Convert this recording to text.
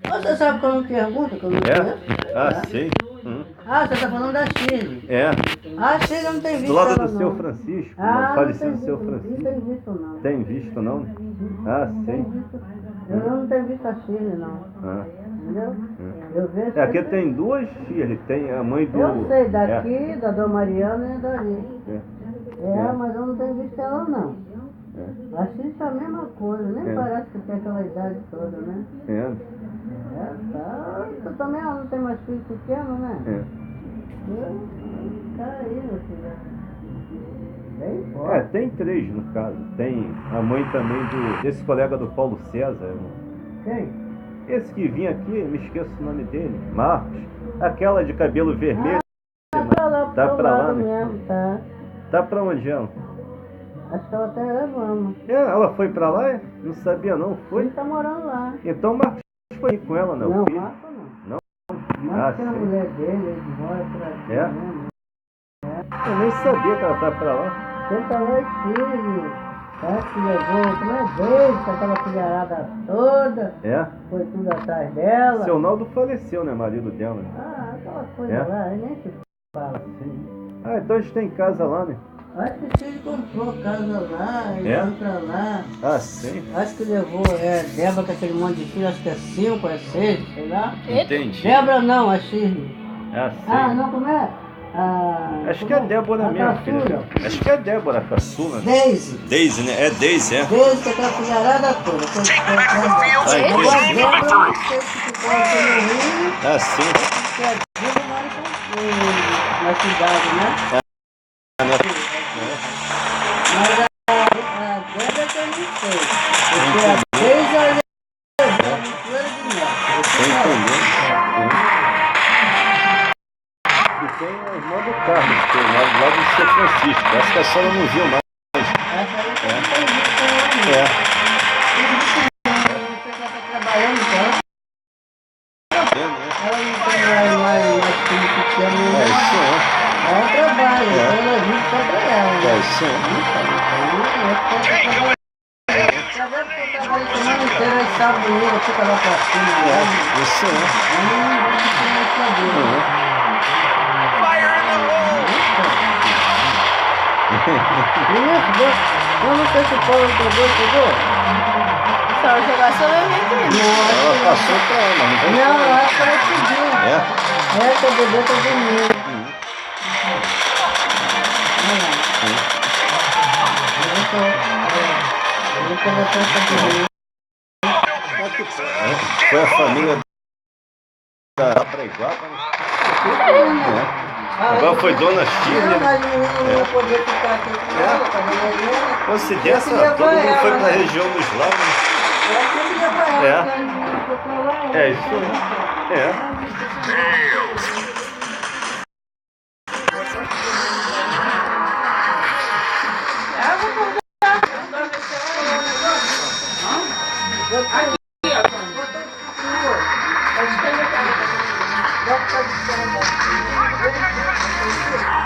Você sabe que eu não pergunto, que eu não conheço? Ah, sim. Ah, você está falando da Shirley. É. Ah, a Shirley eu não tenho visto Do lado ela, do seu não. Francisco, Ah, falecido seu não Francisco. tenho visto, não. Tem visto, não? Ah, sim. Eu não tenho visto a Shirley, não. Ah. Entendeu? Eu vejo Aqui sempre... tem duas filhas, tem a mãe do... Eu sei, daqui, da Dona Mariana e dali. É. Mas eu não tenho visto ela, não. A Shirley é a mesma coisa, nem parece que tem aquela idade toda, né? Tá. Eu também não tenho mais filho pequeno, né? Tá aí, meu filho. Bem forte. Tem três no caso. Tem a mãe também desse colega do Paulo César. Quem? Esse que vinha aqui, me esqueço o nome dele. Marcos. Aquela de cabelo vermelho. Tá pra lá, né? Mesmo, tá. Tá pra onde ela? Acho que ela até levamos. Ela foi pra lá? Não sabia não, foi? Ele tá morando lá. Então Marcos foi com ela, não? Não, filho? Marco não. Não? Marco é a sim. mulher dele, ele mora por aqui mesmo. Eu nem sabia que ela tá pra lá. Ele tá lá e filho. Que levou, como é dele, aquela filharada toda. Foi tudo atrás dela. Seu Naldo faleceu, né? Marido dela. Aquela coisa lá, ele nem se fala. Então a gente tem casa lá, né? Acho que ele comprou casa lá, ele foi pra lá. Ah, sim. Acho que levou, Débora com aquele monte de filho, acho que é 5, é 6, sei lá. Entendi. Débora não, a Shirley. Sim. Não, como é? Acho que é Débora mesmo, filha. Acho que é Débora, a caçula. Daisy. Daisy, né? É Daisy, é? Daisy, que aquela filharada toda. Débora, sim. que é Débora, mora na cidade, né? Mas a Débora que eu não sei. Porque a Daisy é a mistura de mel. E tem a irmã do Carlos, que é lá do seu Francisco. Acho que a senhora não viu mais. Essa aí que eu não tenho visto ela, não. Você já está trabalhando com ela? Ela não tem mais filho pequeno, né? Ela trabalha, então ela vive só pra ela. Isso Já deve ter trabalho a semana inteira, aí sábado, domingo, fica lá pra cima. Isso Eu não vou mais saber. Eu não sei se o Paulo pegou. Só jogar só na minha aqui. Ela passou pra ela, mas não Não, ela foi pediu. Que o bebê tá dormindo. Foi a família da Preguapa, né? Agora foi Dona Shirley. Mas o menino não ia poder ficar aqui com ela, com a Dona Helena. Coincidência, todo mundo foi pra região dos lagos. Isso Aqui, ó.